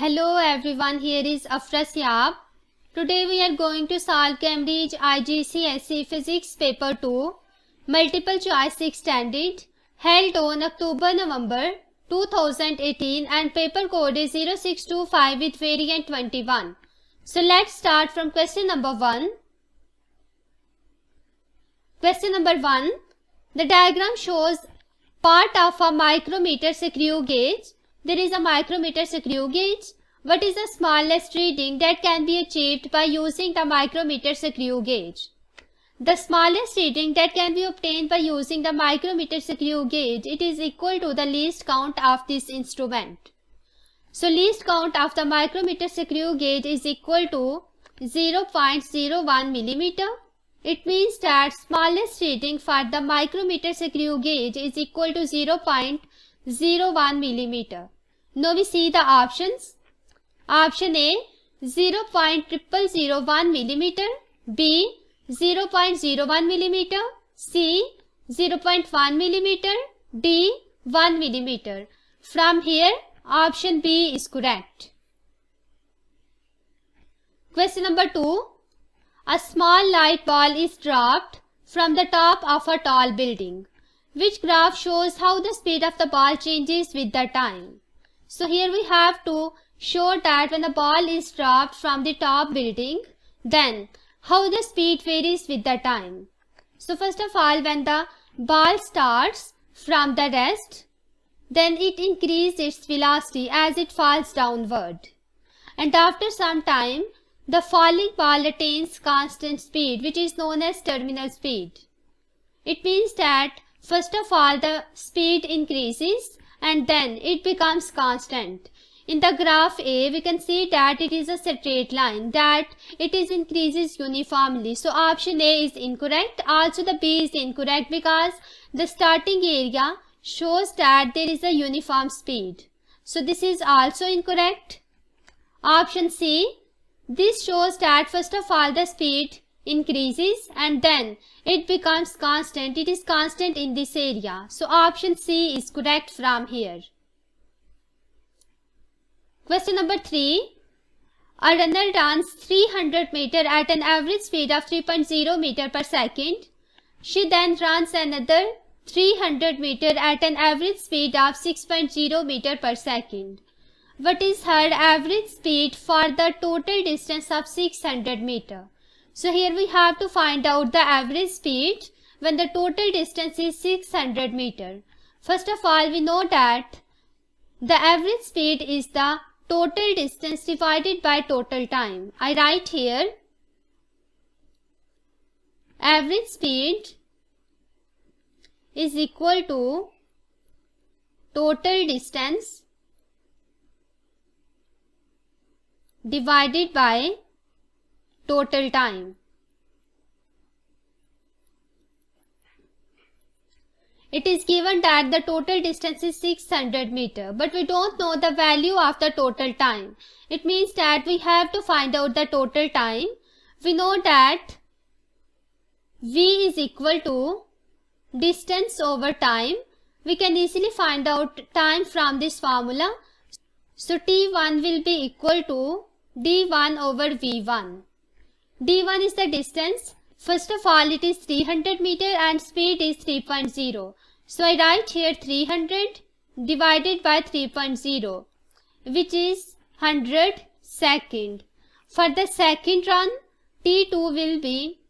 Hello everyone, here is Afras Yab. Today we are going to solve Cambridge IGCSE Physics Paper 2 Multiple Choice Extended held on October-November 2018 and paper code is 0625 with variant 21. So let's start from question number 1. Question number 1. The diagram shows part of a micrometer screw gauge. There is a micrometer screw gauge. What is the smallest reading that can be achieved by using the micrometer screw gauge? The smallest reading that can be obtained by using the micrometer screw gauge, it is equal to the least count of this instrument. So least count of the micrometer screw gauge is equal to 0.01 millimeter. It means that smallest reading for the micrometer screw gauge is equal to 0.01 millimeter. Now we see the options. Option A 0.0001 millimeter, B 0.01 millimeter, C 0.1 millimeter, D 1 millimeter. From here option B is correct. Question number 2. A small light ball is dropped from the top of a tall building. Which graph shows how the speed of the ball changes with the time? So here we have to show that when the ball is dropped from the top building, then how the speed varies with the time. So first of all, when the ball starts from the rest, then it increases its velocity as it falls downward. And after some time, the falling ball attains constant speed, which is known as terminal speed. It means that first of all the speed increases and then it becomes constant. In the graph A, we can see that it is a straight line, that it is increases uniformly. So option A is incorrect. Also the B is incorrect because the starting area shows that there is a uniform speed. So this is also incorrect. Option C. This shows that first of all the speed increases and then it becomes constant. It is constant in this area. So option C is correct from here. Question number 3. A runner runs 300 meter at an average speed of 3.0 meter per second. She then runs another 300 meter at an average speed of 6.0 meter per second. What is her average speed for the total distance of 600 meter? So here we have to find out the average speed when the total distance is 600 meter. First of all, we know that the average speed is the total distance divided by total time. I write here average speed is equal to total distance divided by total time. It is given that the total distance is 600 meter, but we don't know the value of the total time. It means that we have to find out the total time. We know that V is equal to distance over time. We can easily find out time from this formula. So T1 will be equal to D1 over V1. D1 is the distance. First of all, it is 300 meter and speed is 3.0. So I write here 300 divided by 3.0, which is 100 second. For the second run, T2 will be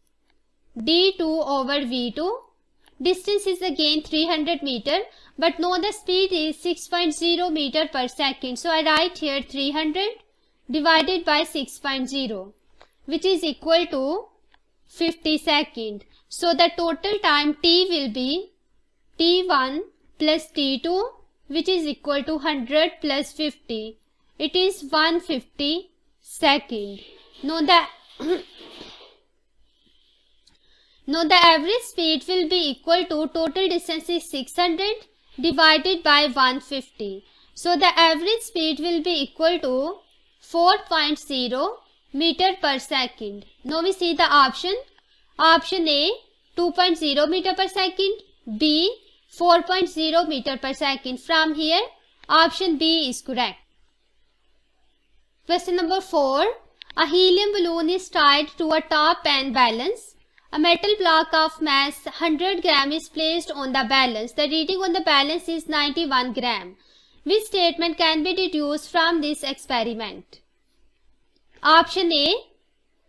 D2 over V2. Distance is again 300 meter, but now the speed is 6.0 meter per second. So I write here 300 divided by 6.0, which is equal to 50 second. So the total time T will be T1 plus T2, which is equal to 100 plus 50. It is 150 second. Now the average speed will be equal to total distance is 600 divided by 150. So the average speed will be equal to 4.0 meter per second. Now we see the option. Option A 2.0 meter per second, B 4.0 meter per second. From here option B is correct. Question number 4. A helium balloon is tied to a top and balance. A metal block of mass 100 gram is placed on the balance. The reading on the balance is 91 gram. Which statement can be deduced from this experiment? Option A.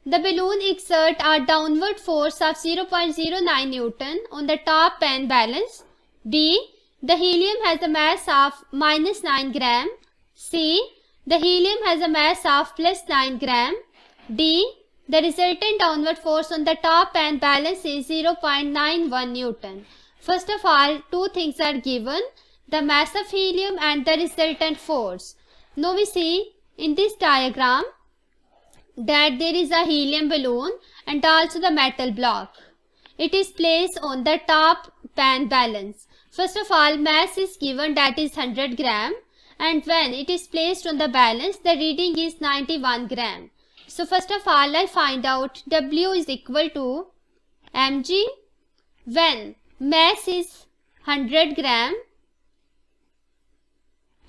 The balloon exerts a downward force of 0.09 Newton on the top and balance. B. The helium has a mass of minus 9 gram. C. The helium has a mass of plus 9 gram. D. The resultant downward force on the top and balance is 0.91 Newton. First of all, two things are given, the mass of helium and the resultant force. Now we see in this diagram that there is a helium balloon and also the metal block. It is placed on the top and balance. First of all, mass is given, that is 100 gram, and when it is placed on the balance, the reading is 91 gram. So first of all, I find out W is equal to mg. When mass is 100 gram,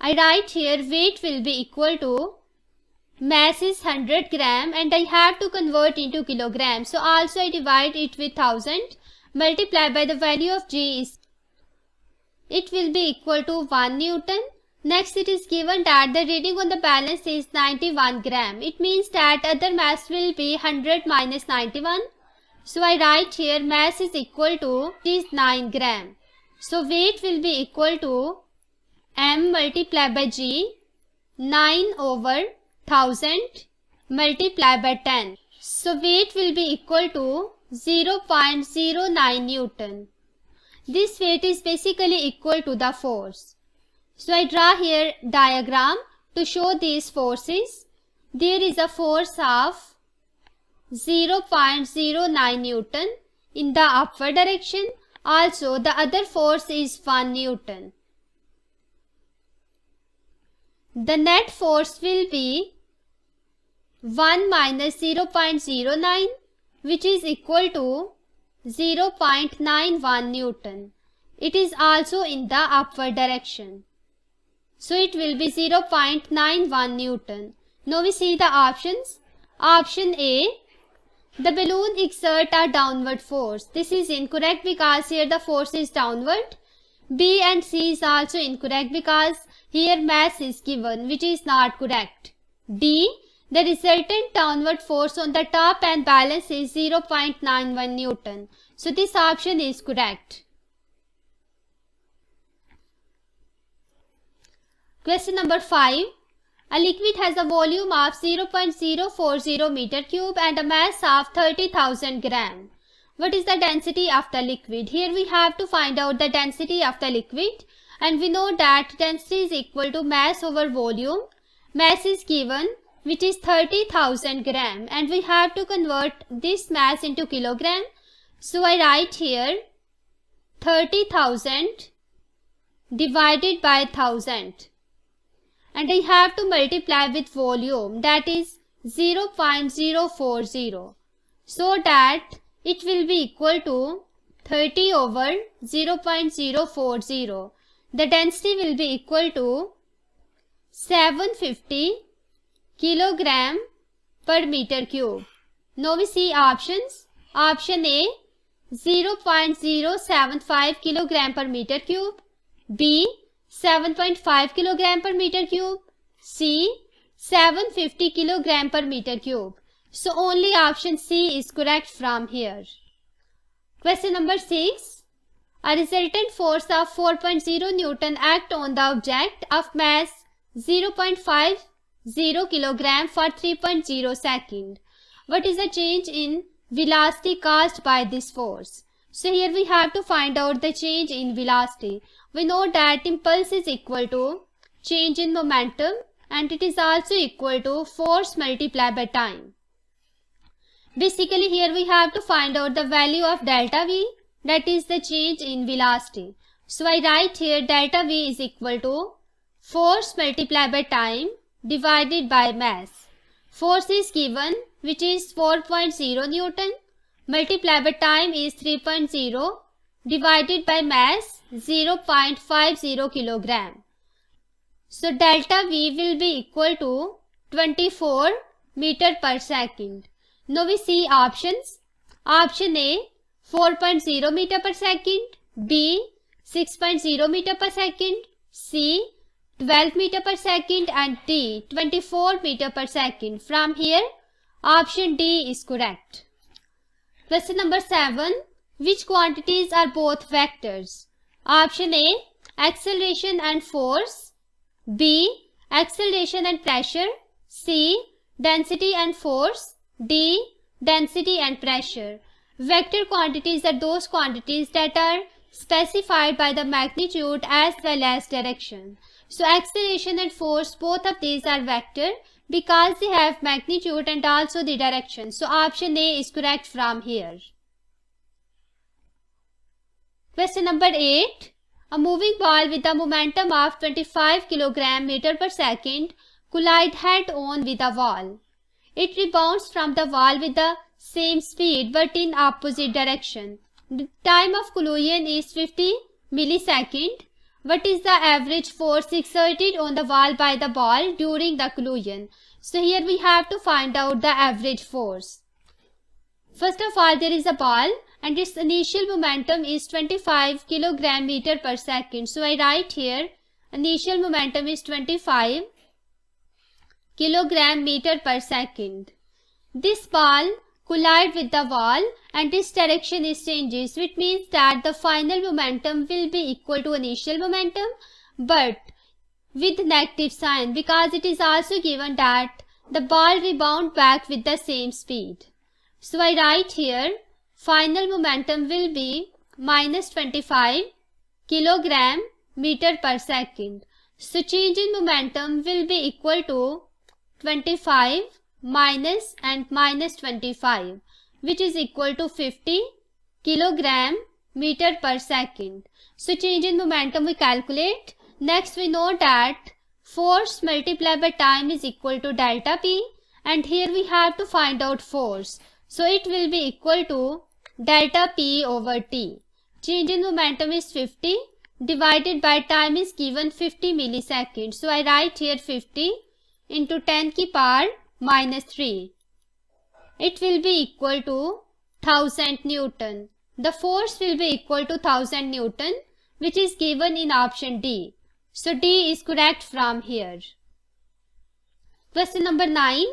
I write here weight will be equal to, mass is 100 gram and I have to convert into kilogram. So also I divide it with 1000, multiply by the value of G is, it will be equal to 1 Newton. Next, it is given that the reading on the balance is 91 gram. It means that other mass will be 100 minus 91. So I write here mass is equal to is 9 gram. So weight will be equal to m multiplied by g, 9 over 1000 multiplied by 10. So weight will be equal to 0.09 Newton. This weight is basically equal to the force. So I draw here diagram to show these forces. There is a force of 0.09 Newton in the upward direction. Also the other force is 1 Newton. The net force will be 1 minus 0.09, which is equal to 0.91 Newton. It is also in the upward direction. So it will be 0.91 Newton. Now we see the options. Option A. The balloon exerts a downward force. This is incorrect because here the force is downward. B and C is also incorrect because here mass is given, which is not correct. D. The resultant downward force on the top and balance is 0.91 Newton. So this option is correct. Question number 5. A liquid has a volume of 0.040 meter cube and a mass of 30,000 gram. What is the density of the liquid? Here we have to find out the density of the liquid, and we know that density is equal to mass over volume. Mass is given, which is 30,000 gram, and we have to convert this mass into kilogram. So I write here 30,000 divided by 1000. And I have to multiply with volume, that is 0.040, so that it will be equal to 30 over 0.040. The density will be equal to 750 kilogram per meter cube. Now we see options. Option A 0.075 kilogram per meter cube. B 7.5 kilogram per meter cube. C 750 kilogram per meter cube. So only option C is correct from here. Question number 6. A resultant force of 4.0 Newton act on the object of mass 0.50 kilogram for 3.0 second. What is the change in velocity caused by this force? So here we have to find out the change in velocity. We know that impulse is equal to change in momentum, and it is also equal to force multiplied by time. Basically here we have to find out the value of delta V, that is the change in velocity. So I write here delta V is equal to force multiplied by time divided by mass. Force is given, which is 4.0 Newton, multiplied by time is 3.0, divided by mass 0.50 kilogram. So delta V will be equal to 24 meter per second. Now we see options. Option A 4.0 meter per second, B 6.0 meter per second, C 12 meter per second and D 24 meter per second. From here, option D is correct. Question number 7. Which quantities are both vectors? Option A acceleration and force, B acceleration and pressure, C density and force, D density and pressure. Vector quantities are those quantities that are specified by the magnitude as well as direction. So acceleration and force, both of these are vector because they have magnitude and also the direction. So option A is correct from here. Question number 8. A moving ball with a momentum of 25 kg meter per second collide head on with a wall. It rebounds from the wall with the same speed but in opposite direction. The time of collision is 50 millisecond. What is the average force exerted on the wall by the ball during the collision? So here we have to find out the average force. First of all, there is a ball and its initial momentum is 25 kg meter per second. So I write here initial momentum is 25 kg meter per second. This ball collide with the wall and its direction is changes, which means that the final momentum will be equal to initial momentum but with negative sign because it is also given that the ball rebound back with the same speed. So I write here final momentum will be minus 25 kg meter per second. So change in momentum will be equal to 25 minus and minus 25, which is equal to 50 kg meter per second. So change in momentum we calculate. Next we know that force multiplied by time is equal to delta P, and here we have to find out force. So it will be equal to delta P over T. Change in momentum is 50 divided by time is given 50 milliseconds. So I write here 50 into 10 की power minus 3. It will be equal to 1000 Newton. The force will be equal to 1000 Newton, which is given in option D. So D is correct from here. Question number 9.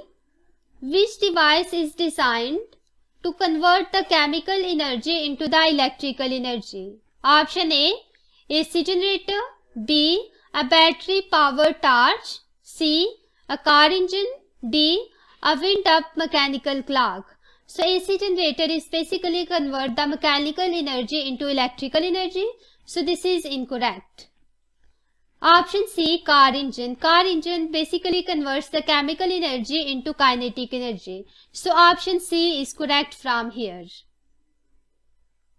Which device is designed to convert the chemical energy into the electrical energy? Option A AC generator, B a battery powered torch, C a car engine, D a wind up mechanical clock. So AC generator is basically convert the mechanical energy into electrical energy. So this is incorrect. Option C car engine. Car engine basically converts the chemical energy into kinetic energy. So option C is correct from here.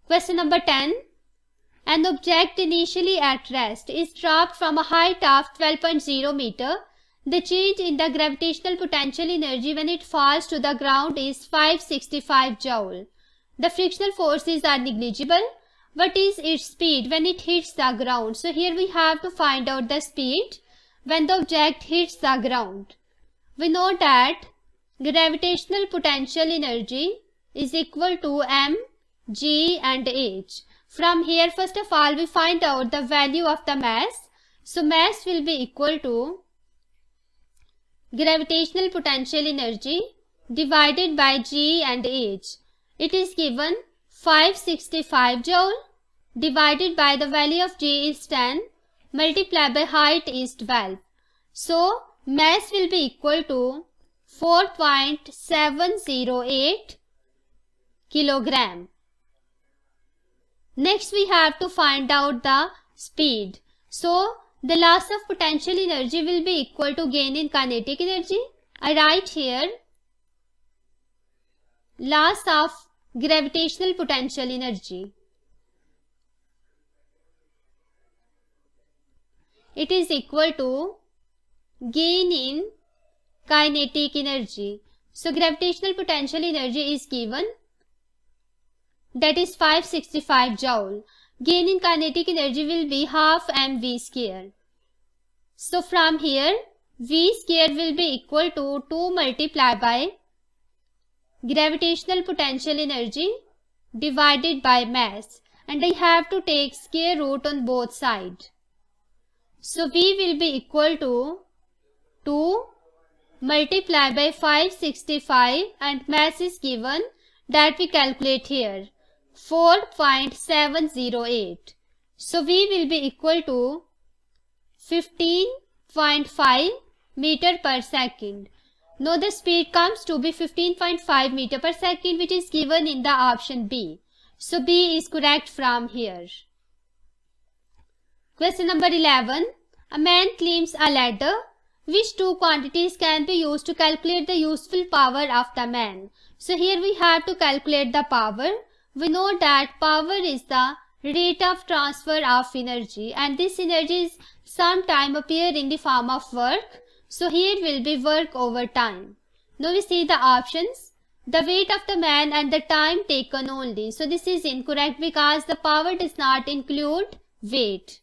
Question number 10. An object initially at rest is dropped from a height of 12.0 meter. The change in the gravitational potential energy when it falls to the ground is 565 joule. The frictional forces are negligible. What is its speed when it hits the ground? So here we have to find out the speed when the object hits the ground. We know that gravitational potential energy is equal to m, g and h. From here, first of all, we find out the value of the mass. So mass will be equal to gravitational potential energy divided by g and h. It is given 565 joule divided by the value of g is 10 multiplied by height is 12. So mass will be equal to 4.708 kilogram. Next we have to find out the speed. So the loss of potential energy will be equal to gain in kinetic energy. I write here loss of gravitational potential energy. It is equal to gain in kinetic energy. So gravitational potential energy is given, that is 565 joule. Gain in kinetic energy will be half mv square. So from here V square will be equal to 2 multiplied by gravitational potential energy divided by mass, and I have to take square root on both sides. So V will be equal to 2 multiplied by 565 and mass is given that we calculate here 4.708. So V will be equal to 15.5 meter per second. Now the speed comes to be 15.5 meter per second, which is given in the option B. So B is correct from here. Question number 11. A man climbs a ladder. Which two quantities can be used to calculate the useful power of the man? So here we have to calculate the power. We know that power is the rate of transfer of energy, and this energy is sometime appear in the form of work. So here will be work over time. Now we see the options. The weight of the man and the time taken only. So this is incorrect because the power does not include weight.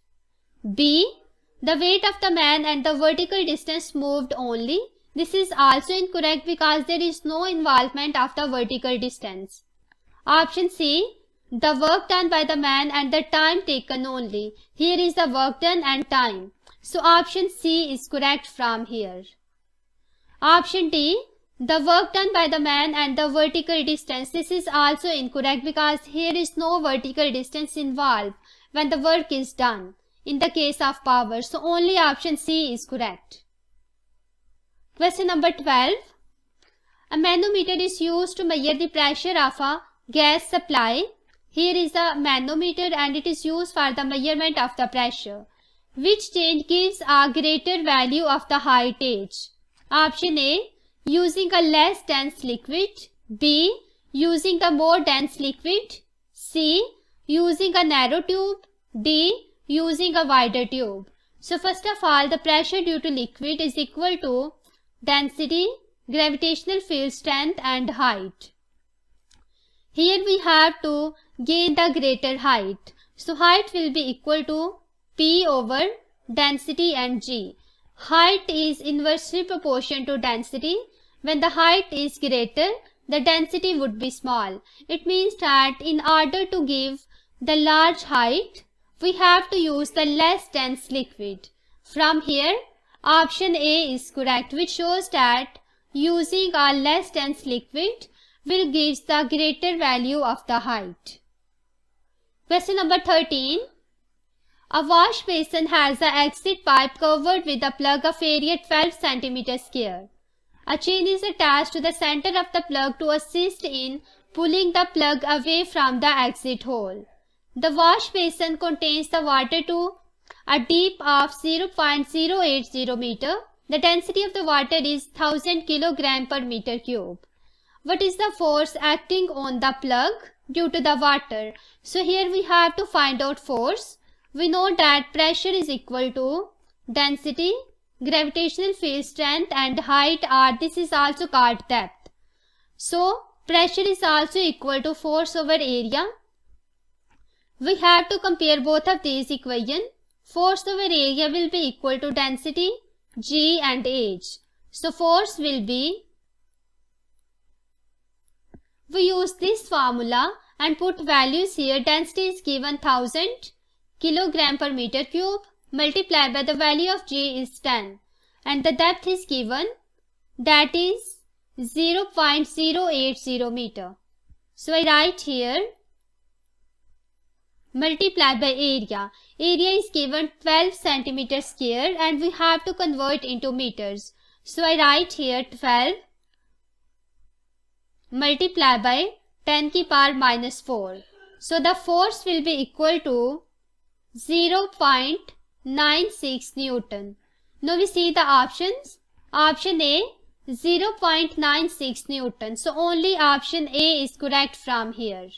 B. The weight of the man and the vertical distance moved only. This is also incorrect because there is no involvement of the vertical distance. Option C. The work done by the man and the time taken only. Here is the work done and time. So option C is correct from here. Option D. The work done by the man and the vertical distance. This is also incorrect because here is no vertical distance involved when the work is done in the case of power. So only option C is correct. Question number 12. A manometer is used to measure the pressure of a gas supply. Here is a manometer and it is used for the measurement of the pressure. Which change gives a greater value of the height h? Option A. Using a less dense liquid. B. Using the more dense liquid. C. Using a narrow tube. D. Using a wider tube. So first of all, the pressure due to liquid is equal to density, gravitational field strength and height. Here we have to gain the greater height. So height will be equal to P over density and G. Height is inversely proportional to density. When the height is greater, the density would be small. It means that in order to give the large height, we have to use the less dense liquid. From here, option A is correct, which shows that using a less dense liquid will give the greater value of the height. Question number 13. A wash basin has an exit pipe covered with a plug of area 12 cm square. A chain is attached to the center of the plug to assist in pulling the plug away from the exit hole. The wash basin contains the water to a depth of 0.080 meter. The density of the water is 1000 kg per meter cube. What is the force acting on the plug due to the water? So here we have to find out force. We know that pressure is equal to density, gravitational field strength and height, or this is also called depth. So pressure is also equal to force over area. We have to compare both of these equations. Force over area will be equal to density, G and H. So force will be, we use this formula and put values here. Density is given 1000 kg per meter cube multiplied by the value of G is 10 and the depth is given, that is 0.080 meter. So I write here multiplied by area. Area is given 12 cm square and we have to convert into meters. So I write here 12 multiplied by 10 to the power minus 4. So the force will be equal to 0.96 Newton. Now we see the options. Option A 0.96 Newton. So only option A is correct from here.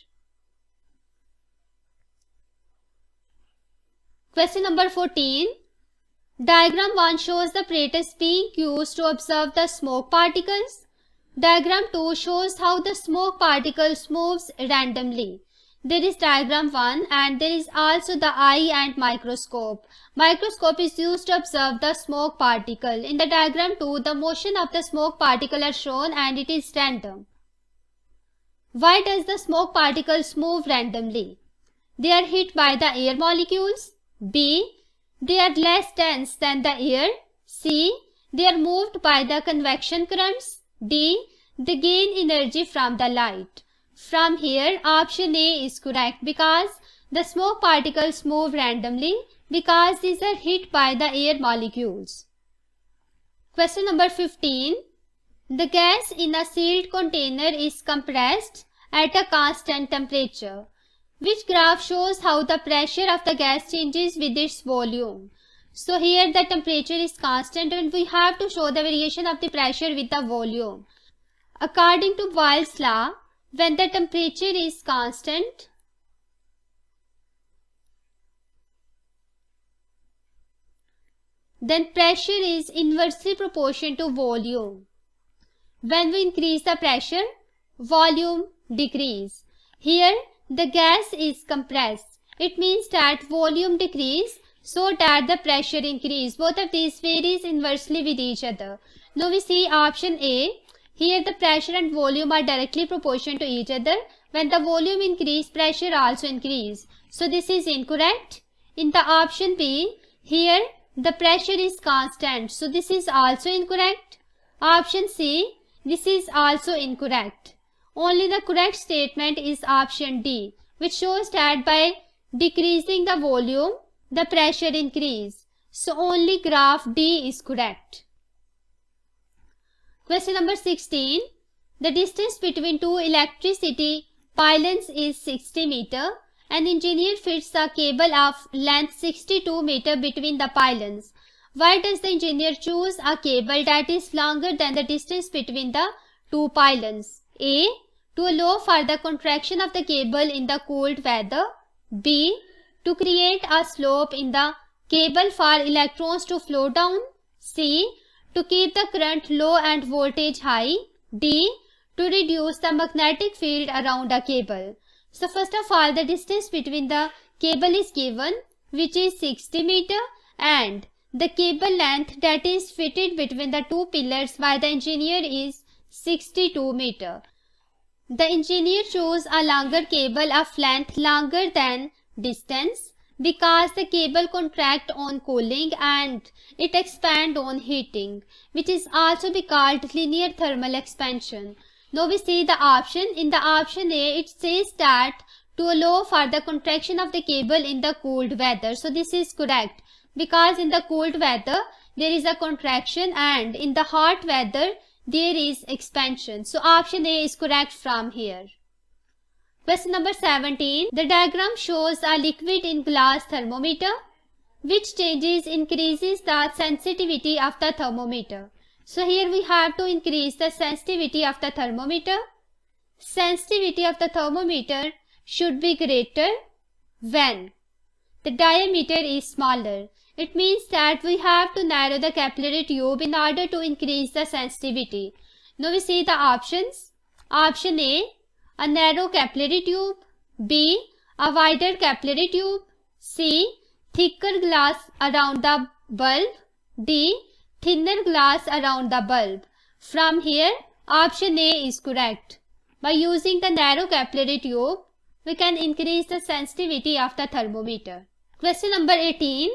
Question number 14. Diagram 1 shows the apparatus being used to observe the smoke particles. Diagram 2 shows how the smoke particles moves randomly. There is diagram 1 and there is also the eye and microscope. Microscope is used to observe the smoke particle. In the diagram 2, the motion of the smoke particle are shown and it is random. Why does the smoke particles move randomly? They are hit by the air molecules. B. They are less dense than the air. C. They are moved by the convection currents. D. They gain energy from the light. From here, option A is correct because the smoke particles move randomly because these are hit by the air molecules. Question number 15. The gas in a sealed container is compressed at a constant temperature. Which graph shows how the pressure of the gas changes with its volume? So here the temperature is constant and we have to show the variation of the pressure with the volume. According to Boyle's law, when the temperature is constant, then pressure is inversely proportional to volume. When we increase the pressure, volume decrease. Here the gas is compressed. It means that volume decrease so that the pressure increase. Both of these varies inversely with each other. Now we see option A. Here the pressure and volume are directly proportional to each other. When the volume increase, pressure also increase. So this is incorrect. In the option B, here the pressure is constant. So this is also incorrect. Option C, this is also incorrect. Only the correct statement is option D, which shows that by decreasing the volume, the pressure increase. So only graph D is correct. Question number 16. The distance between two electricity pylons is 60 meter. An engineer fits a cable of length 62 meter between the pylons. Why does the engineer choose a cable that is longer than the distance between the two pylons? A. To allow for the contraction of the cable in the cold weather. B. To create a slope in the cable for electrons to flow down. C. To keep the current low and voltage high. D. To reduce the magnetic field around a cable. So first of all, the distance between the cable is given, which is 60 meter, and the cable length that is fitted between the two pillars by the engineer is 62 meter. The engineer chose a longer cable of length longer than distance because the cable contract on cooling and it expand on heating, which is also be called linear thermal expansion. Now we see the option. In the option A, it says that to allow for the contraction of the cable in the cold weather. So this is correct because in the cold weather there is a contraction and in the hot weather there is expansion. So option A is correct from here. Question number 17. The diagram shows a liquid in glass thermometer. Which changes increases the sensitivity of the thermometer? So here we have to increase the sensitivity of the thermometer. Sensitivity of the thermometer should be greater when the diameter is smaller. It means that we have to narrow the capillary tube in order to increase the sensitivity. Now we see the options. Option A narrow capillary tube. B, a wider capillary tube. C, thicker glass around the bulb. D, thinner glass around the bulb. From here, option A is correct. By using the narrow capillary tube, we can increase the sensitivity of the thermometer. Question number 18.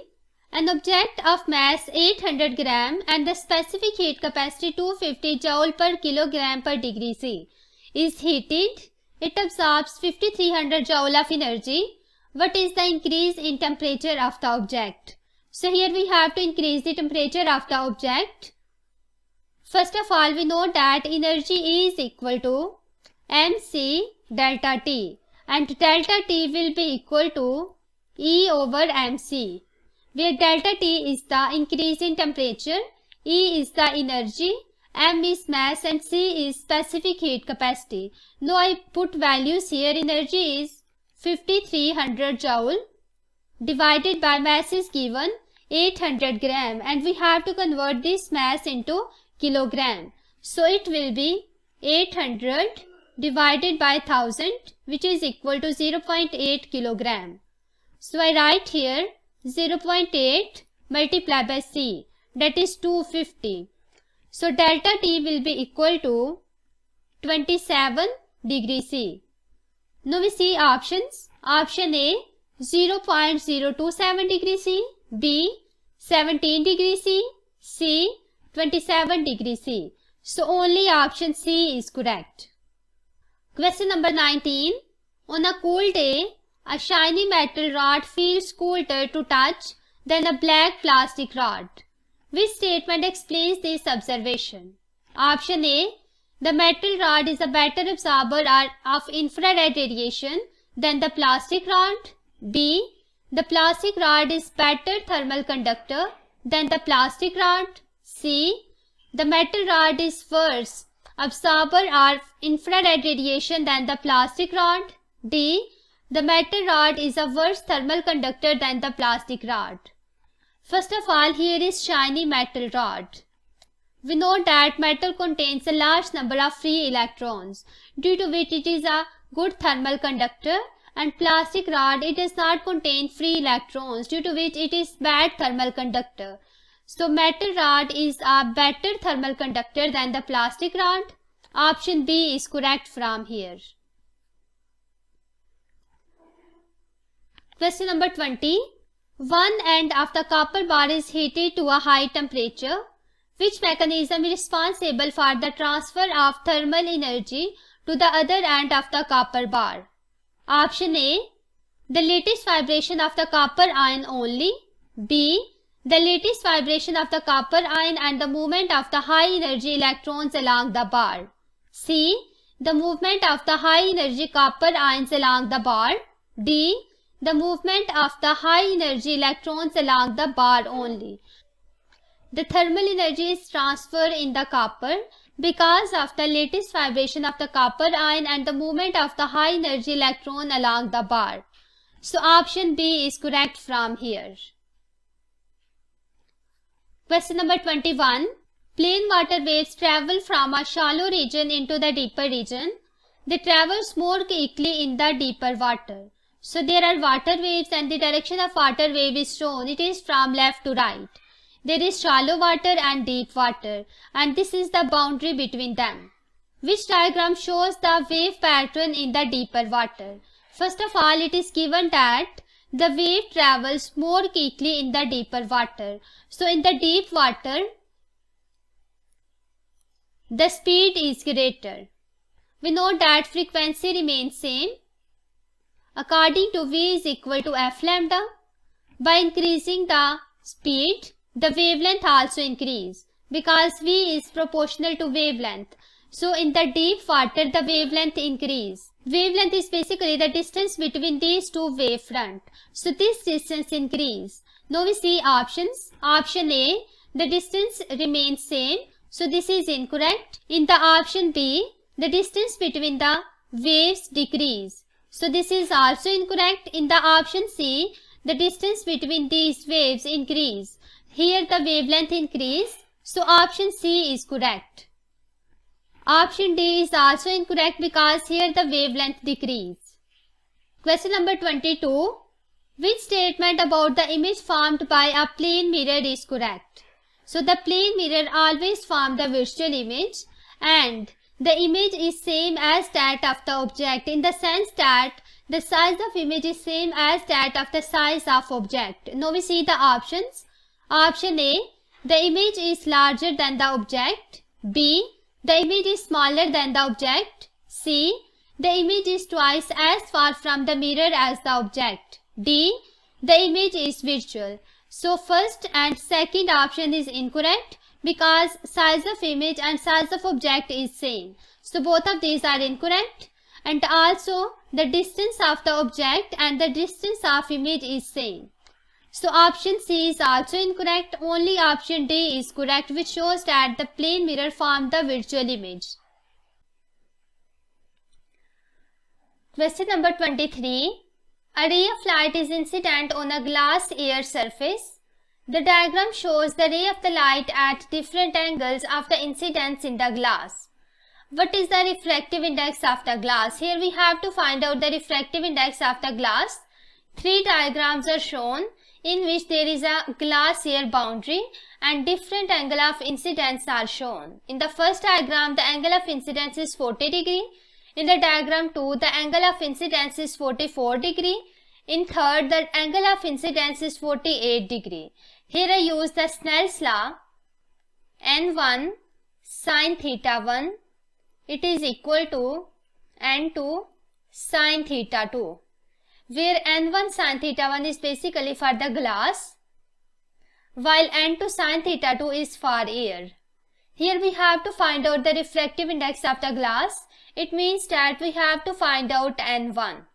An object of mass 800 gram and the specific heat capacity 250 joule per kilogram per degree C is heated. It absorbs 5300 joule of energy. What is the increase in temperature of the object? So here we have to increase the temperature of the object. First of all, we know that energy is equal to mc delta T, and delta T will be equal to E over mc, where delta T is the increase in temperature, E is the energy, M is mass and C is specific heat capacity. Now I put values here. Energy is 5300 joule divided by mass is given 800 gram, and we have to convert this mass into kilogram. So it will be 800 divided by 1000, which is equal to 0.8 kilogram. So I write here 0.8 multiplied by C, that is 250. So delta T will be equal to 27 degrees C. Now we see options. Option A 0.027 degrees C, B 17 degrees C, C 27 degrees C. So only option C is correct. Question number 19. On a cool day, a shiny metal rod feels colder to touch than a black plastic rod. Which statement explains this observation? Option A. The metal rod is a better absorber of infrared radiation than the plastic rod. B. The plastic rod is better thermal conductor than the plastic rod. C. The metal rod is worse absorber of infrared radiation than the plastic rod. D. The metal rod is a worse thermal conductor than the plastic rod. First of all, here is shiny metal rod. We know that metal contains a large number of free electrons, due to which it is a good thermal conductor, and plastic rod, it does not contain free electrons, due to which it is bad thermal conductor. So metal rod is a better thermal conductor than the plastic rod. Option B is correct from here. Question number 20. One end of the copper bar is heated to a high temperature. Which mechanism is responsible for the transfer of thermal energy to the other end of the copper bar? Option A. The lattice vibration of the copper ion only. B. The lattice vibration of the copper ion and the movement of the high energy electrons along the bar. C. The movement of the high energy copper ions along the bar. D. The movement of the high energy electrons along the bar only. The thermal energy is transferred in the copper because of the lattice vibration of the copper ion and the movement of the high energy electron along the bar. So option B is correct from here. Question number 21. Plain water waves travel from a shallow region into the deeper region. They travel more quickly in the deeper water. So there are water waves and the direction of water wave is shown. It is from left to right. There is shallow water and deep water, and this is the boundary between them. Which diagram shows the wave pattern in the deeper water? First of all, it is given that the wave travels more quickly in the deeper water. So in the deep water, the speed is greater. We know that frequency remains same according to V is equal to F lambda. By increasing the speed, the wavelength also increase because V is proportional to wavelength. So in the deep water, the wavelength increase. Wavelength is basically the distance between these two wavefront. So this distance increase. Now we see options. Option A, the distance remains same. So this is incorrect. In the option B, the distance between the waves decrease. So this is also incorrect. In the option C, the distance between these waves increase. Here the wavelength increase. So option C is correct. Option D is also incorrect because here the wavelength decrease. Question number 22. Which statement about the image formed by a plane mirror is correct? So the plane mirror always forms the virtual image, and the image is same as that of the object in the sense that the size of image is same as that of the size of object. Now we see the options. Option A, the image is larger than the object. B, the image is smaller than the object. C, the image is twice as far from the mirror as the object. D, the image is virtual. So first and second option is incorrect because size of image and size of object is same. So both of these are incorrect, and also the distance of the object and the distance of image is same. So option C is also incorrect. Only option D is correct, which shows that the plane mirror formed the virtual image. Question number 23. A ray of light is incident on a glass air surface. The diagram shows the ray of the light at different angles of the incidence in the glass. What is the refractive index of the glass? Here we have to find out the refractive index of the glass. Three diagrams are shown in which there is a glass air boundary and different angle of incidence are shown. In the first diagram, the angle of incidence is 40 degree. In the diagram 2, the angle of incidence is 44 degree. In third, the angle of incidence is 48 degree. Here I use the Snell's law. N1 sin theta 1, it is equal to N2 sin theta 2, where N1 sin theta 1 is basically for the glass, while N2 sin theta 2 is for air. Here we have to find out the refractive index of the glass. It means that we have to find out N1.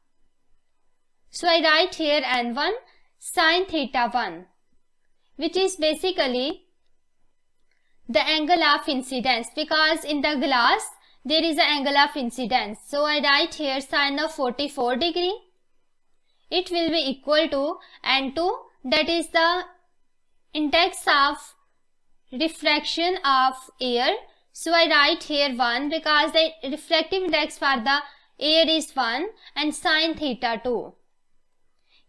So I write here N1 sin theta 1, which is basically the angle of incidence, because in the glass there is an angle of incidence. So I write here sin of 44 degree. It will be equal to N2, that is the index of refraction of air. So I write here 1 because the refractive index for the air is 1 and sin theta 2.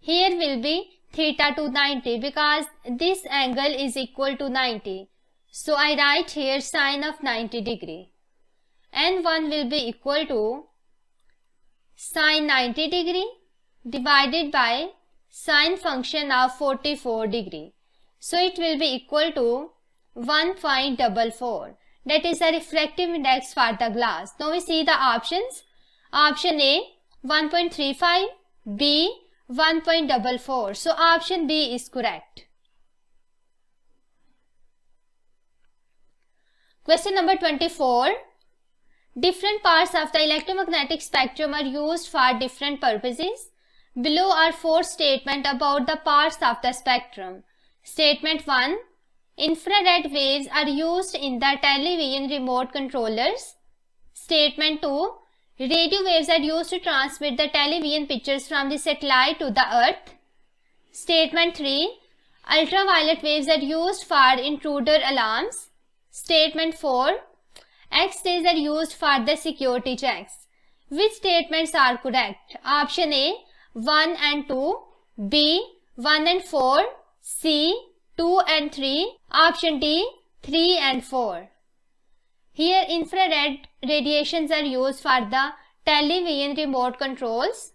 Here will be theta to 90 because this angle is equal to 90. So I write here sin of 90 degree. N1 will be equal to sin 90 degree divided by sin function of 44 degree. So it will be equal to 1.44. That is the refractive index for the glass. Now we see the options. Option A 1.35, B 1.44. So option B is correct. Question number 24. Different parts of the electromagnetic spectrum are used for different purposes. Below are 4 statements about the parts of the spectrum. Statement 1. Infrared waves are used in the television remote controllers. Statement 2. Radio waves are used to transmit the television pictures from the satellite to the earth. Statement 3. Ultraviolet waves are used for intruder alarms. Statement 4. X-rays are used for the security checks. Which statements are correct? Option A 1 and 2, B 1 and 4, C 2 and 3, option D 3 and 4. Here infrared radiations are used for the television remote controls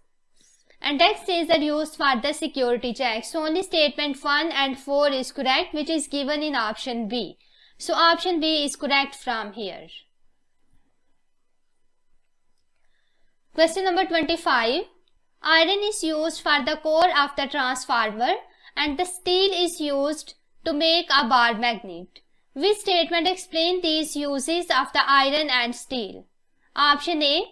and X-rays are used for the security checks. So only statement 1 and 4 is correct, which is given in option B. So option B is correct from here. Question number 25. Iron is used for the core of the transformer and the steel is used to make a bar magnet. Which statement explains these uses of the iron and steel? Option A.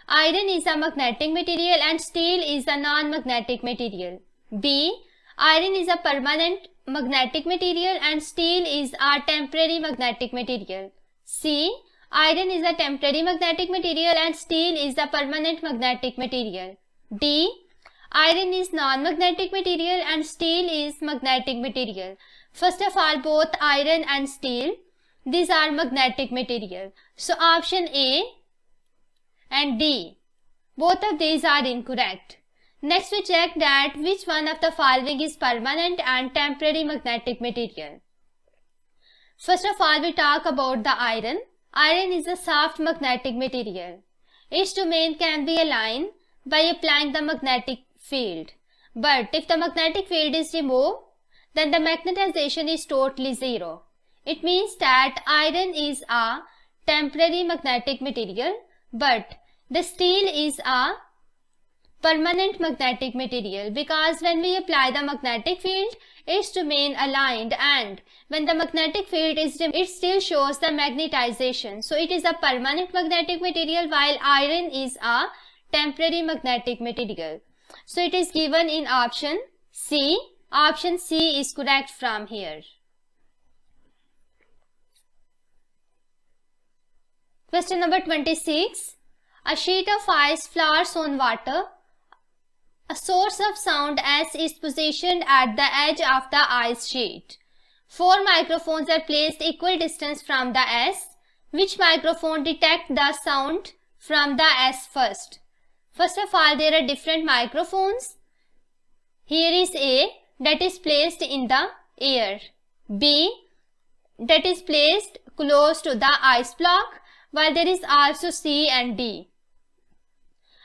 Iron is a magnetic material and steel is a non-magnetic material. B. Iron is a permanent magnetic material and steel is a temporary magnetic material. C. Iron is a temporary magnetic material and steel is a permanent magnetic material. D. Iron is non-magnetic material and steel is magnetic material. First of all, both iron and steel, these are magnetic material. So option A and D, both of these are incorrect. Next we check that which one of the following is permanent and temporary magnetic material. First of all, we talk about the iron. Iron is a soft magnetic material. Its domain can be aligned by applying the magnetic field. But if the magnetic field is removed, then the magnetization is totally zero. It means that iron is a temporary magnetic material, but the steel is a permanent magnetic material, because when we apply the magnetic field, its domain aligned, and when the magnetic field is removed, it still shows the magnetization. So it is a permanent magnetic material while iron is a temporary magnetic material. So it is given in option C. Option C is correct from here. Question number 26. A sheet of ice floats on water. A source of sound S is positioned at the edge of the ice sheet. 4 microphones are placed equal distance from the S. Which microphone detect the sound from the S first? First of all, there are different microphones. Here is A, that is placed in the ear. B, that is placed close to the ice block, while there is also C and D.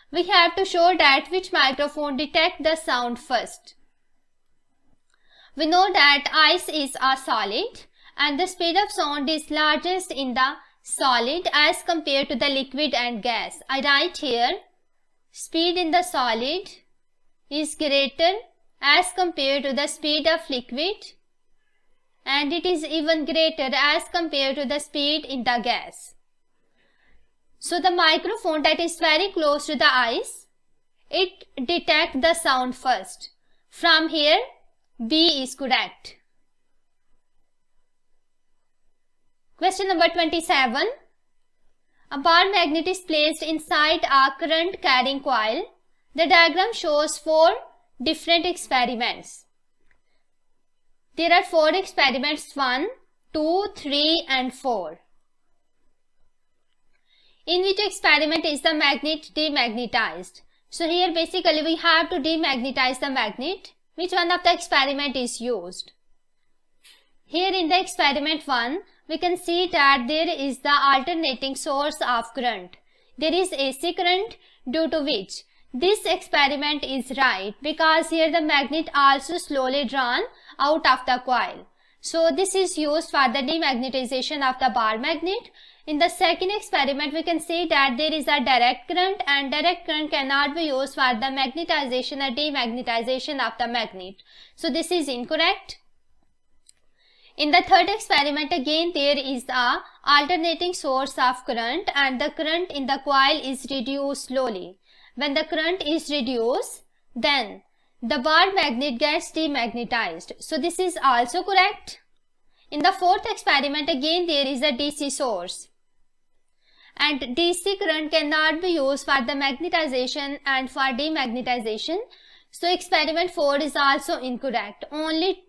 We have to show that which microphone detect the sound first. We know that ice is a solid and the speed of sound is largest in the solid as compared to the liquid and gas. I write here, speed in the solid is greater as compared to the speed of liquid, and it is even greater as compared to the speed in the gas. So the microphone that is very close to the ice, it detects the sound first. From here, B is correct. Question number 27. A bar magnet is placed inside a current carrying coil. The diagram shows 4 different experiments. There are 4 experiments, 1, 2, 3 and 4. In which experiment is the magnet demagnetized? So here basically we have to demagnetize the magnet. Which one of the experiment is used? Here in the experiment 1, we can see that there is the alternating source of current. There is AC current, due to which this experiment is right, because here the magnet also slowly drawn out of the coil. So this is used for the demagnetization of the bar magnet. In the second experiment, we can see that there is a direct current, and direct current cannot be used for the magnetization or demagnetization of the magnet. So this is incorrect. In the third experiment, again there is a alternating source of current and the current in the coil is reduced slowly. When the current is reduced, then the bar magnet gets demagnetized. So this is also correct. In the fourth experiment, again there is a DC source, and DC current cannot be used for the magnetization and for demagnetization. So experiment 4 is also incorrect. Only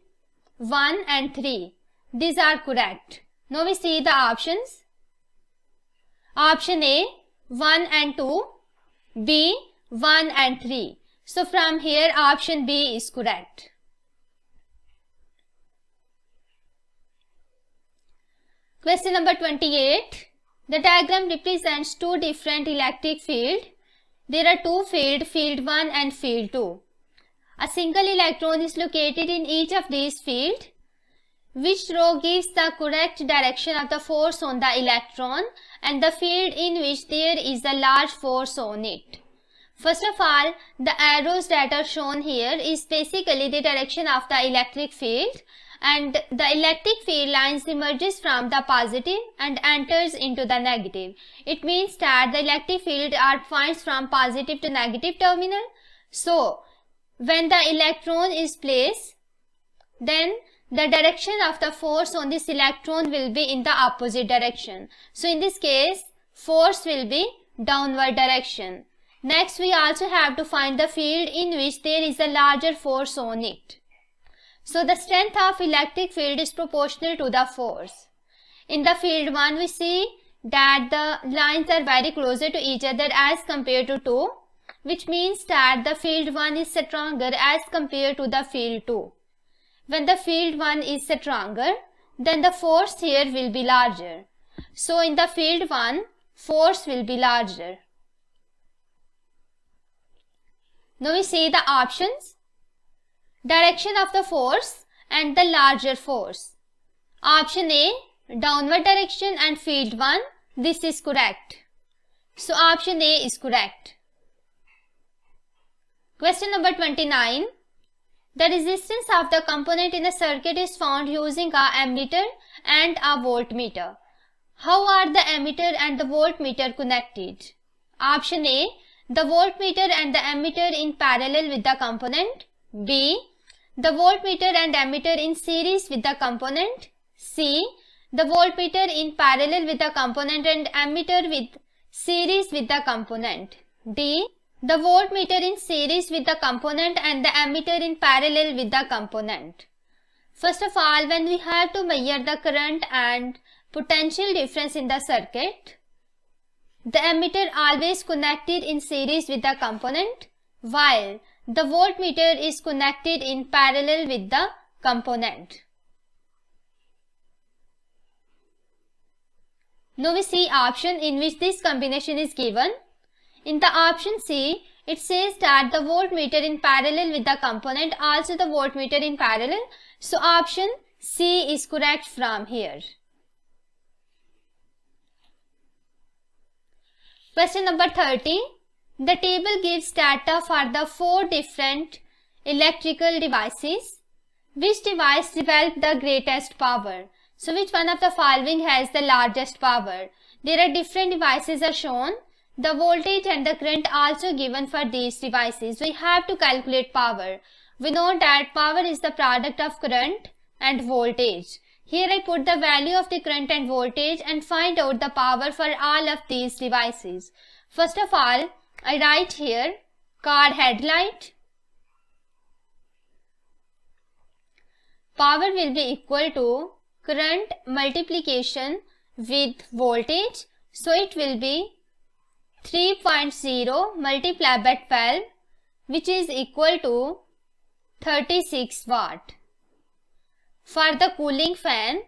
1 and 3, these are correct. Now we see the options. Option A, 1 and 2, B, 1 and 3. So from here option B is correct. Question number 28. The diagram represents 2 different electric fields. There are 2 fields, field 1 and field 2. A single electron is located in each of these fields. Which row gives the correct direction of the force on the electron and the field in which there is a large force on it? First of all, the arrows that are shown here is basically the direction of the electric field, and the electric field lines emerges from the positive and enters into the negative. It means that the electric field points from positive to negative terminal. So when the electron is placed, then the direction of the force on this electron will be in the opposite direction. So in this case, force will be downward direction. Next, we also have to find the field in which there is a larger force on it. So the strength of electric field is proportional to the force. In the field 1, we see that the lines are very closer to each other as compared to 2, which means that the field 1 is stronger as compared to the field 2. When the field 1 is stronger, then the force here will be larger. So in the field 1, force will be larger. Now we see the options. Direction of the force and the larger force. Option A, downward direction and field 1, this is correct. So option A is correct. Question number 29. The resistance of the component in a circuit is found using a ammeter and a voltmeter. How are the ammeter and the voltmeter connected? Option A, the voltmeter and the ammeter in parallel with the component. B, the voltmeter and ammeter in series with the component. C, the voltmeter in parallel with the component and ammeter with series with the component. D, the voltmeter in series with the component and the ammeter in parallel with the component. First of all, when we have to measure the current and potential difference in the circuit, the ammeter always connected in series with the component, while the voltmeter is connected in parallel with the component. Now we see option in which this combination is given. In the option C, it says that the voltmeter in parallel with the component, also the voltmeter in parallel. So option C is correct from here. Question number 30. The table gives data for the 4 different electrical devices. Which device developed the greatest power? So which one of the following has the largest power? There are different devices are shown. The voltage and the current also given for these devices. We have to calculate power. We know that power is the product of current and voltage. Here I put the value of the current and voltage and find out the power for all of these devices. First of all, I write here car headlight. Power will be equal to current multiplication with voltage. So it will be 3.0 multiplied by 12, which is equal to 36 watt. For the cooling fan,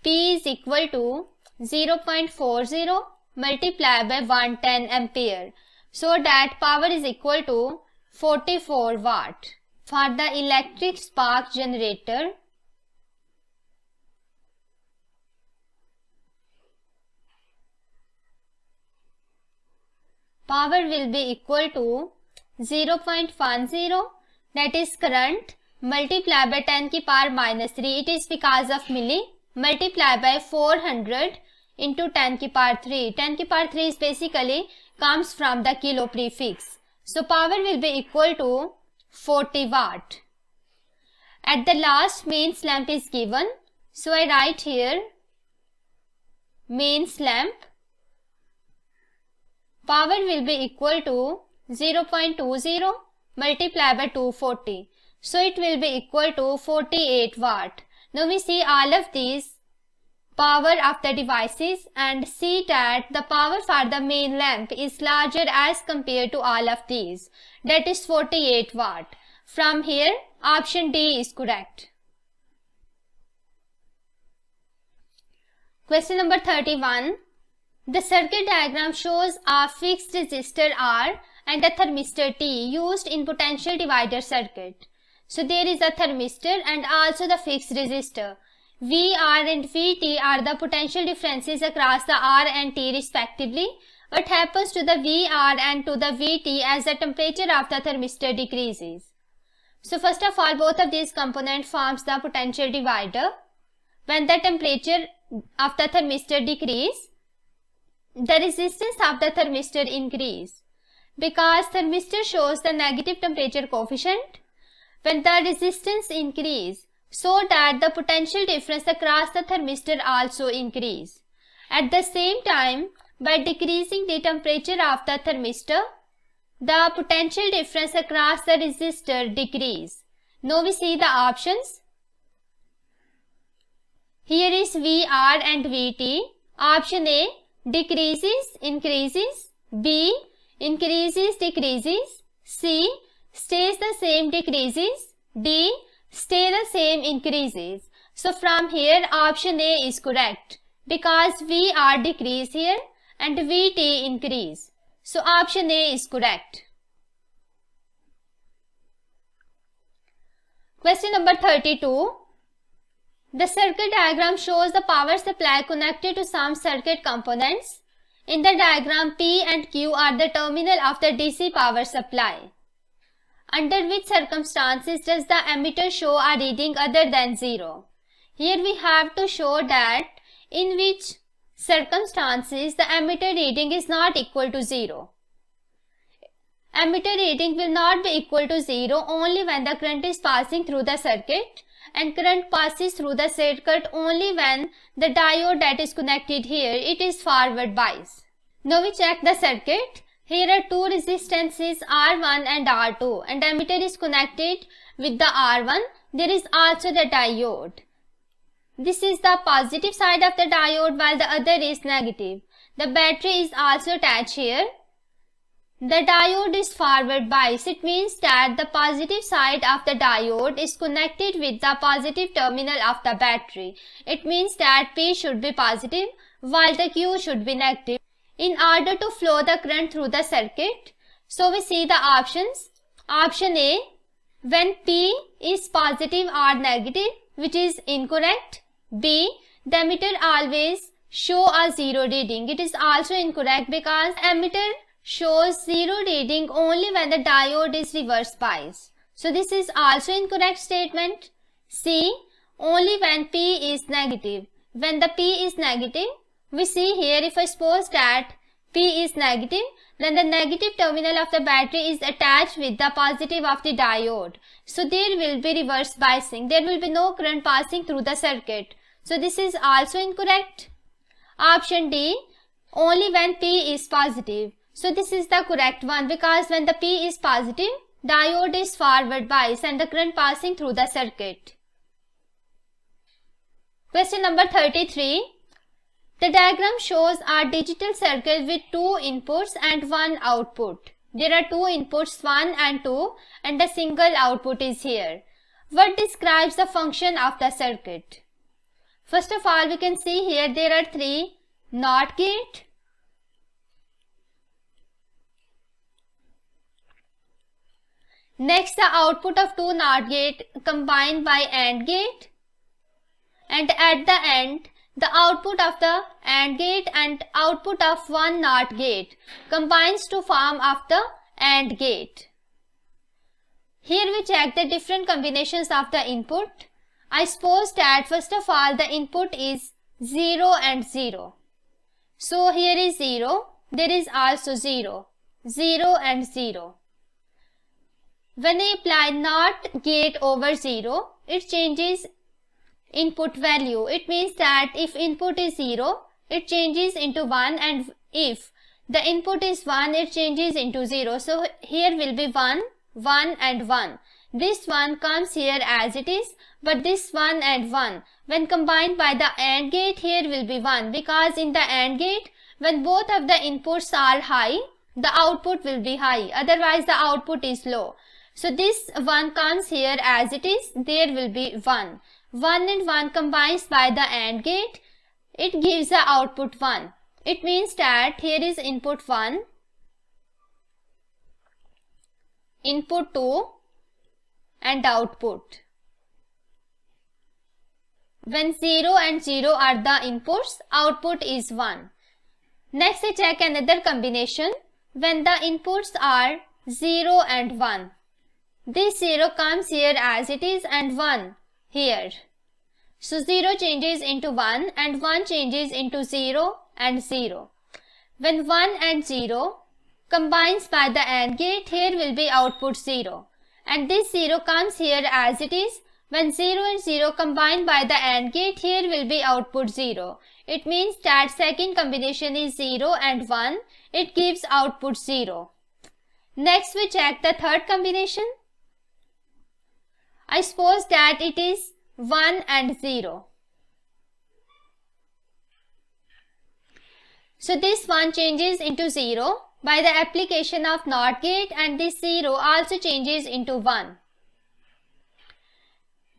P is equal to 0.40 multiplied by 110 ampere. So that power is equal to 44 watt. For the electric spark generator, power will be equal to 0.10, that is current, multiplied by 10 की power minus 3, it is because of milli, multiplied by 400 into 10 की power 3. 10 की power 3 is basically comes from the kilo prefix. So power will be equal to 40 watt. At the last, mains lamp is given. So I write here mains lamp. Power will be equal to 0.20 multiplied by 240. So it will be equal to 48 watt. Now we see all of these power of the devices and see that the power for the main lamp is larger as compared to all of these. That is 48 watt. From here, option D is correct. Question number 31. The circuit diagram shows a fixed resistor R and a thermistor T used in potential divider circuit. So there is a thermistor and also the fixed resistor. VR and VT are the potential differences across the R and T respectively. What happens to the VR and to the VT as the temperature of the thermistor decreases? So first of all, both of these components forms the potential divider. When the temperature of the thermistor decrease, the resistance of the thermistor increase. Because thermistor shows the negative temperature coefficient, when the resistance increase, so that the potential difference across the thermistor also increase. At the same time, by decreasing the temperature of the thermistor, the potential difference across the resistor decrease. Now we see the options. Here is VR and VT. Option A, decreases, increases. B, increases, decreases. C, stays the same, decreases. D, stay the same, increases. So from here option A is correct because VR decrease here and VT increase. So option A is correct. Question number 32. The circuit diagram shows the power supply connected to some circuit components. In the diagram, P and Q are the terminal of the DC power supply. Under which circumstances does the ammeter show a reading other than 0? Here we have to show that in which circumstances the ammeter reading is not equal to 0. Ammeter reading will not be equal to 0 only when the current is passing through the circuit, and current passes through the circuit only when the diode that is connected here, it is forward bias. Now we check the circuit. Here are two resistances R1 and R2 and ammeter is connected with the R1 there is also the diode. This is the positive side of the diode while the other is negative. The battery is also attached here. The diode is forward bias. It means that the positive side of the diode is connected with the positive terminal of the battery. It means that P should be positive while the Q should be negative in order to flow the current through the circuit. So we see the options. Option A, when P is positive or negative, which is incorrect. B, the emitter always show a zero reading. It is also incorrect because emitter shows zero reading only when the diode is reverse bias. So this is also incorrect statement. C, only when P is negative. When the P is negative, we see here if I suppose that P is negative, then the negative terminal of the battery is attached with the positive of the diode. So there will be reverse biasing. There will be no current passing through the circuit. So this is also incorrect. Option D, only when P is positive. So this is the correct one because when the P is positive, diode is forward bias and the current passing through the circuit. Question number 33. The diagram shows a digital circuit with 2 inputs and 1 output. There are 2 inputs 1 and 2 and a single output is here. What describes the function of the circuit? First of all, we can see here there are 3 NOT gate, next the output of 2 NOT gate combined by AND gate, and at the end the output of the AND gate and output of 1 NOT gate combines to form of the AND gate. Here we check the different combinations of the input. I suppose that first of all the input is 0 and 0. So here is 0, there is also 0, 0 and 0. When I apply NOT gate over 0, it changes input value. It means that if input is 0, it changes into 1, and if the input is 1, it changes into 0. So here will be 1, 1 and 1. This 1 comes here as it is, but this 1 and 1 when combined by the AND gate here will be 1, because in the AND gate when both of the inputs are high, the output will be high, otherwise the output is low. So this 1 comes here as it is, there will be 1. 1 and 1 combines by the AND gate, it gives the output 1. It means that here is input 1, input 2 and output. When 0 and 0 are the inputs, output is 1. Next I check another combination. When the inputs are 0 and 1, this 0 comes here as it is and 1 here. So 0 changes into 1 and 1 changes into 0 and 0. When 1 and 0 combines by the AND gate, here will be output 0. And this 0 comes here as it is. When 0 and 0 combine by the AND gate, here will be output 0. It means that second combination is 0 and 1. It gives output 0. Next we check the third combination. I suppose that it is 1 and 0. So this 1 changes into 0 by the application of NOT gate, and this 0 also changes into 1.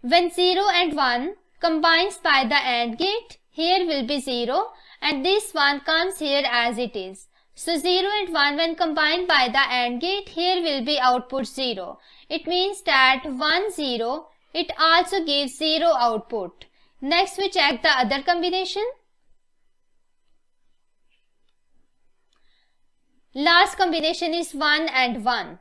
When 0 and 1 combines by the AND gate, here will be 0 and this 1 comes here as it is. So 0 and 1 when combined by the AND gate, here will be output 0. It means that 1, 0, it also gives 0 output. Next we check the other combination. Last combination is 1 and 1.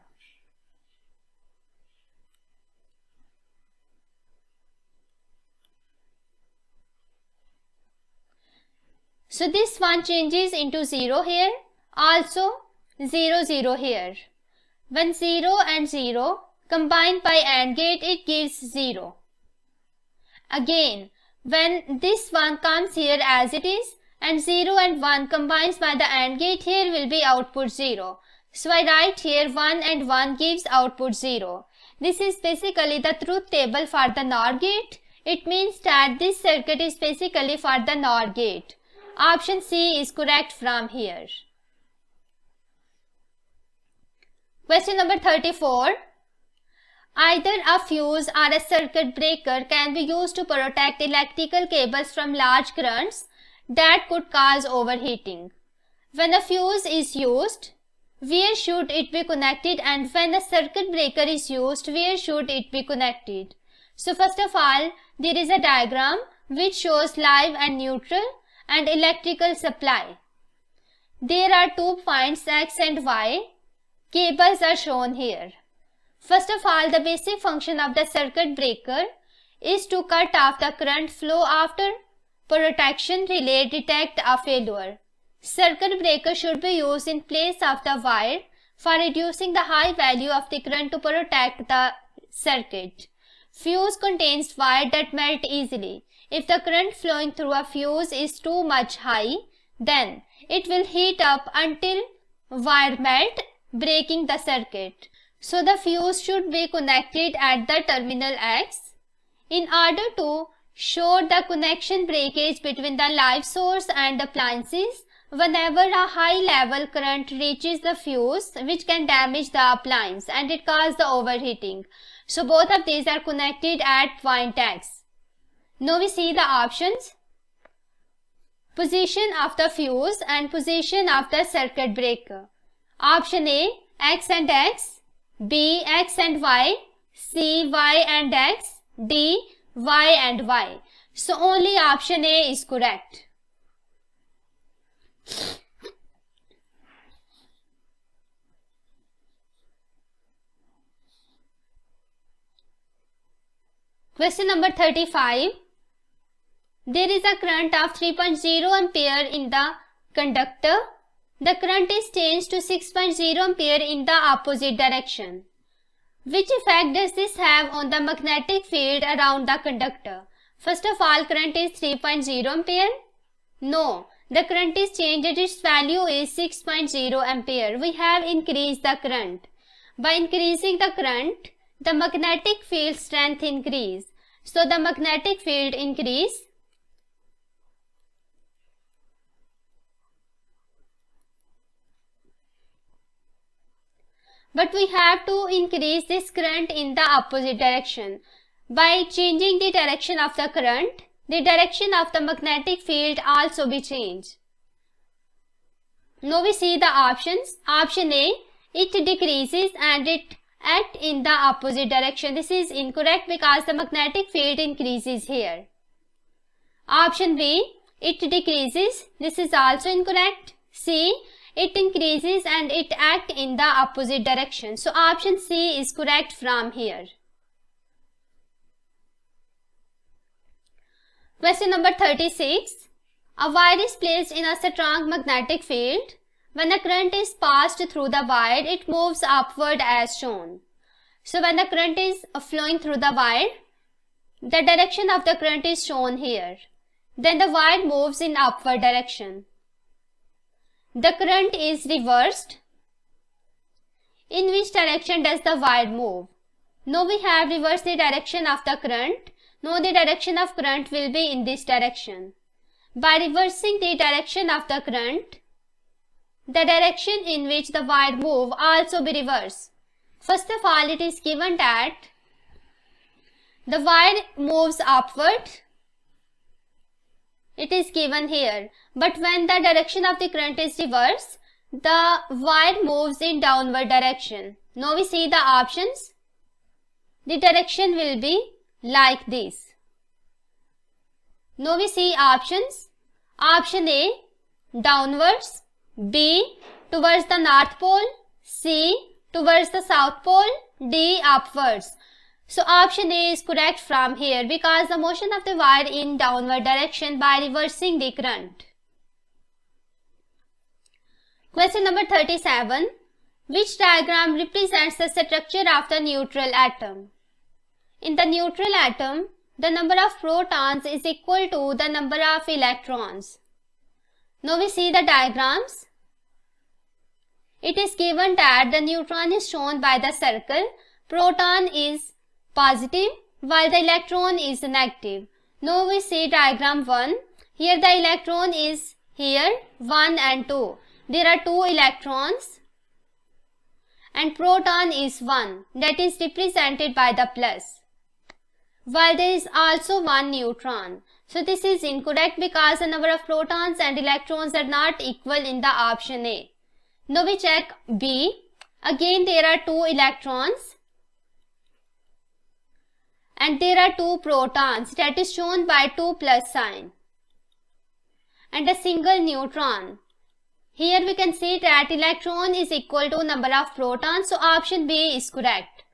So this 1 changes into 0 here, also 0, 0 here. When 0 and 0 combined by AND gate, it gives 0. Again, when this 1 comes here as it is and 0 and 1 combines by the AND gate, here will be output 0. So I write here 1 and 1 gives output 0. This is basically the truth table for the NOR gate. It means that this circuit is basically for the NOR gate. Option C is correct from here. Question number 34. Either a fuse or a circuit breaker can be used to protect electrical cables from large currents that could cause overheating. When a fuse is used, where should it be connected, and when a circuit breaker is used, where should it be connected? So first of all, there is a diagram which shows live and neutral and electrical supply. There are 2 points X and Y. Cables are shown here. First of all, the basic function of the circuit breaker is to cut off the current flow after protection relay detect a failure. Circuit breaker should be used in place of the wire for reducing the high value of the current to protect the circuit. Fuse contains wire that melt easily. If the current flowing through a fuse is too much high, then it will heat up until wire melt, breaking the circuit. So the fuse should be connected at the terminal X. In order to show the connection breakage between the live source and appliances, whenever a high level current reaches the fuse, which can damage the appliance and it causes the overheating. So both of these are connected at point X. Now we see the options. Position of the fuse and position of the circuit breaker. Option A, X and X. B, X and Y. C, Y and X. D, Y and Y. So only option A is correct. Question number 35. There is a current of 3.0 ampere in the conductor. The current is changed to 6.0 ampere in the opposite direction. Which effect does this have on the magnetic field around the conductor? First of all, current is 3.0 ampere. No, the current is changed. Its value is 6.0 ampere. We have increased the current. By increasing the current, the magnetic field strength increase. So the magnetic field increase. But we have to increase this current in the opposite direction. By changing the direction of the current, the direction of the magnetic field also be changed. Now we see the options. Option A, it decreases and it acts in the opposite direction. This is incorrect because the magnetic field increases here. Option B, it decreases. This is also incorrect. C, it increases and it acts in the opposite direction. So option C is correct from here. Question number 36. A wire is placed in a strong magnetic field. When the current is passed through the wire, it moves upward as shown. So when the current is flowing through the wire, the direction of the current is shown here. Then the wire moves in upward direction. The current is reversed. In which direction does the wire move? Now we have reversed the direction of the current. Now the direction of current will be in this direction. By reversing the direction of the current, the direction in which the wire move also be reversed. First of all, it is given that the wire moves upward. It is given here. But when the direction of the current is reversed, the wire moves in downward direction. Now we see the options. The direction will be like this. Now we see options. Option A, downwards. B, towards the north pole. C, towards the south pole. D, upwards. So option A is correct from here because the motion of the wire in downward direction by reversing the current. Question number 37. Which diagram represents the structure of the neutral atom? In the neutral atom, the number of protons is equal to the number of electrons. Now we see the diagrams. It is given that the neutron is shown by the circle proton is positive while the electron is negative. Now we see diagram 1. Here the electron is here 1 and 2. There are 2 electrons and proton is 1, that is represented by the plus. While there is also 1 neutron. So this is incorrect because the number of protons and electrons are not equal in the option A. Now we check B. Again there are 2 electrons and there are 2 protons, that is shown by 2 plus sign, and a single neutron. Here we can see that electron is equal to number of protons, so option B is correct.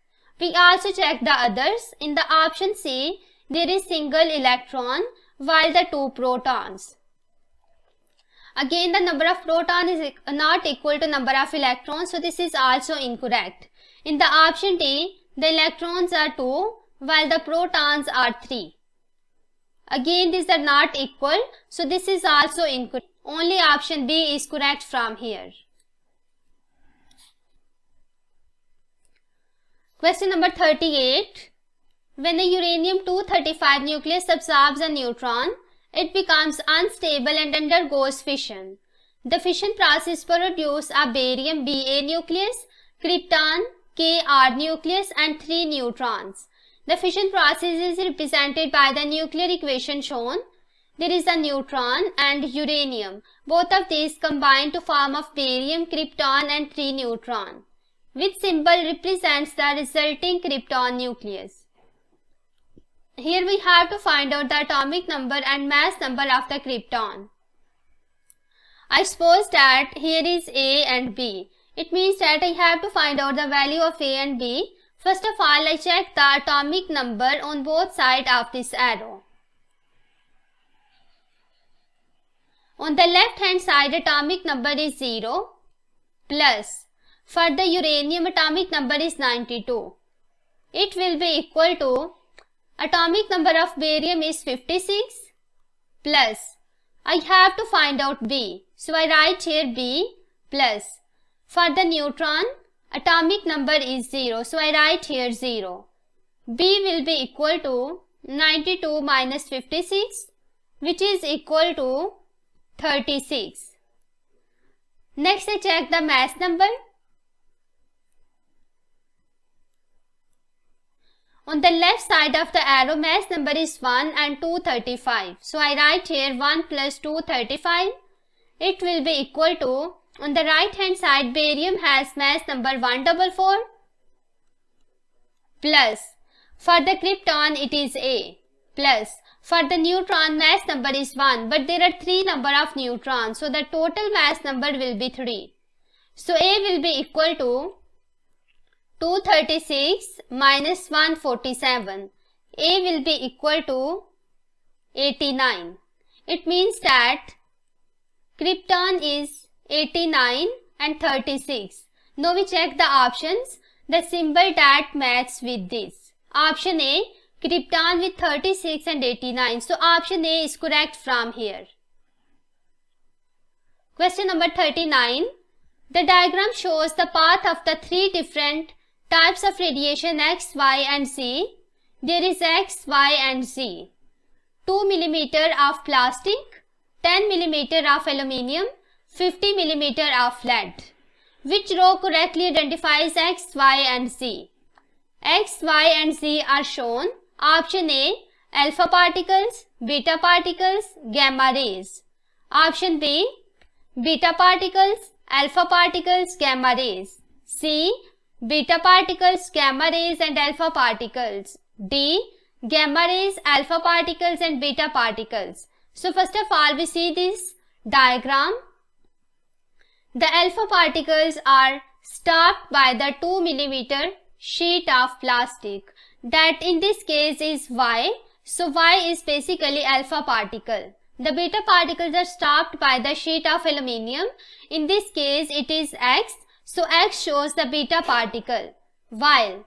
We also check the others. In the option C, there is single electron while the 2 protons. Again the number of protons is not equal to number of electrons, so this is also incorrect. In the option D, the electrons are 2 while the protons are 3. Again these are not equal, so this is also incorrect. Only option B is correct from here. Question number 38. When the uranium-235 nucleus absorbs a neutron, it becomes unstable and undergoes fission. The fission process produces a barium Ba nucleus, krypton Kr nucleus and 3 neutrons. The fission process is represented by the nuclear equation shown. There is a neutron and uranium. Both of these combine to form of barium, krypton and 3 neutron, which symbol represents the resulting krypton nucleus. Here we have to find out the atomic number and mass number of the krypton. I suppose that here is A and B. It means that I have to find out the value of A and B. First of all, I check the atomic number on both sides of this arrow. On the left hand side, atomic number is 0 plus. For the uranium, atomic number is 92. It will be equal to atomic number of barium is 56 plus. I have to find out B. So I write here B plus. For the neutron, atomic number is 0. So I write here 0. B will be equal to 92 minus 56, which is equal to 36. Next I check the mass number. On the left side of the arrow, mass number is 1 and 235. So I write here 1 plus 235. It will be equal to, on the right hand side, barium has mass number 144 plus. For the krypton it is A plus. For the neutron, mass number is 1, but there are 3 number of neutrons, so the total mass number will be 3. So A will be equal to 236 minus 147. A will be equal to 89. It means that krypton is 89 and 36. Now we check the options, the symbol that matches with this. Option A, krypton with 36 and 89. So option A is correct from here. Question number 39. The diagram shows the path of the 3 different types of radiation X, Y and Z. There is X, Y and Z. 2 mm of plastic, 10 mm of aluminium, 50 mm of lead. Which row correctly identifies X, Y and Z? X, Y and Z are shown. Option A, alpha particles, beta particles, gamma rays. Option B, beta particles, alpha particles, gamma rays. C, beta particles, gamma rays and alpha particles. D, gamma rays, alpha particles and beta particles. So first of all, we see this diagram. The alpha particles are stopped by the 2 mm sheet of plastic. That in this case is Y. So Y is basically alpha particle. The beta particles are stopped by the sheet of aluminium. In this case it is X. So X shows the beta particle. While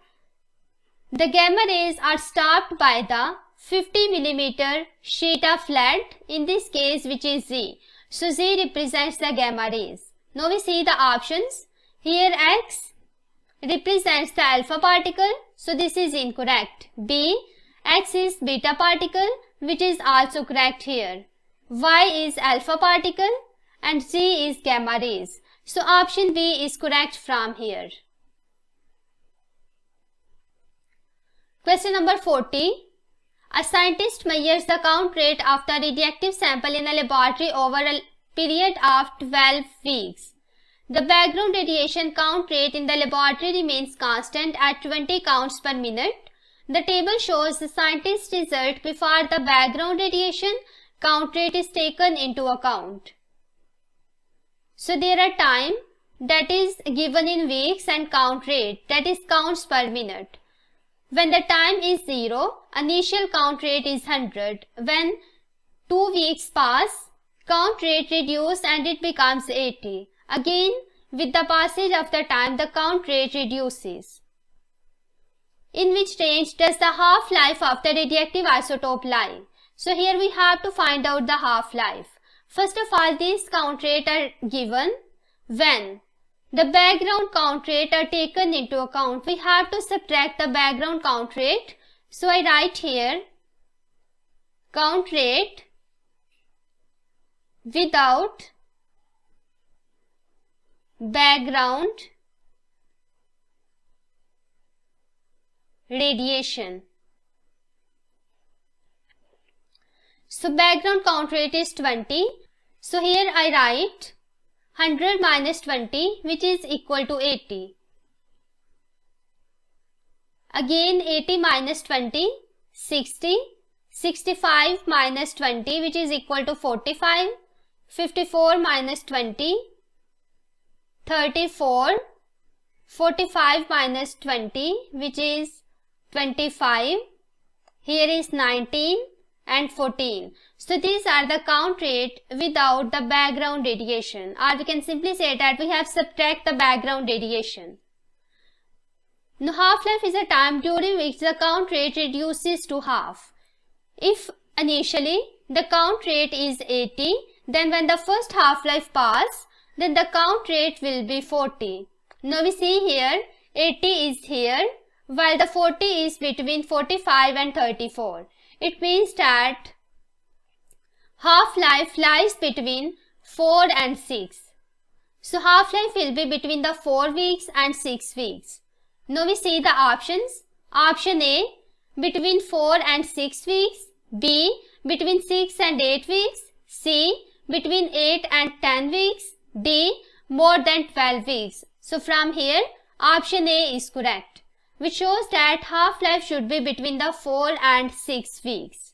the gamma rays are stopped by the 50 mm sheet of lead. In this case which is Z. So Z represents the gamma rays. Now we see the options. Here X represents the alpha particle, so this is incorrect. B, X is beta particle, which is also correct here. Y is alpha particle and Z is gamma rays. So option B is correct from here. Question number 40. A scientist measures the count rate of the radioactive sample in a laboratory over a period of 12 weeks. The background radiation count rate in the laboratory remains constant at 20 counts per minute. The table shows the scientist's result before the background radiation count rate is taken into account. So there are time that is given in weeks and count rate that is counts per minute. When the time is 0, initial count rate is 100. When 2 weeks pass, count rate reduces and it becomes 80. Again, with the passage of the time, the count rate reduces. In which range does the half-life of the radioactive isotope lie? So here we have to find out the half-life. First of all, these count rate are given when the background count rate are taken into account. We have to subtract the background count rate. So I write here count rate without background radiation. So background count rate is 20. So here I write 100 minus 20, which is equal to 80. Again 80 minus 20, 60. 65 minus 20, which is equal to 45. 54 minus 20, 34. 45 minus 20, which is 25. Here is 19 and 14. So these are the count rate without the background radiation, or we can simply say that we have subtract the background radiation. Now half-life is a time during which the count rate reduces to half. If initially the count rate is 80, then when the first half-life passes, then the count rate will be 40. Now we see here 80 is here while the 40 is between 45 and 34. It means that half-life lies between 4 and 6. So half-life will be between the 4 weeks and 6 weeks. Now we see the options. Option A, between 4 and 6 weeks. B, between 6 and 8 weeks. C, between 8 and 10 weeks. D, more than 12 weeks. So from here, option A is correct, which shows that half-life should be between the 4 and 6 weeks.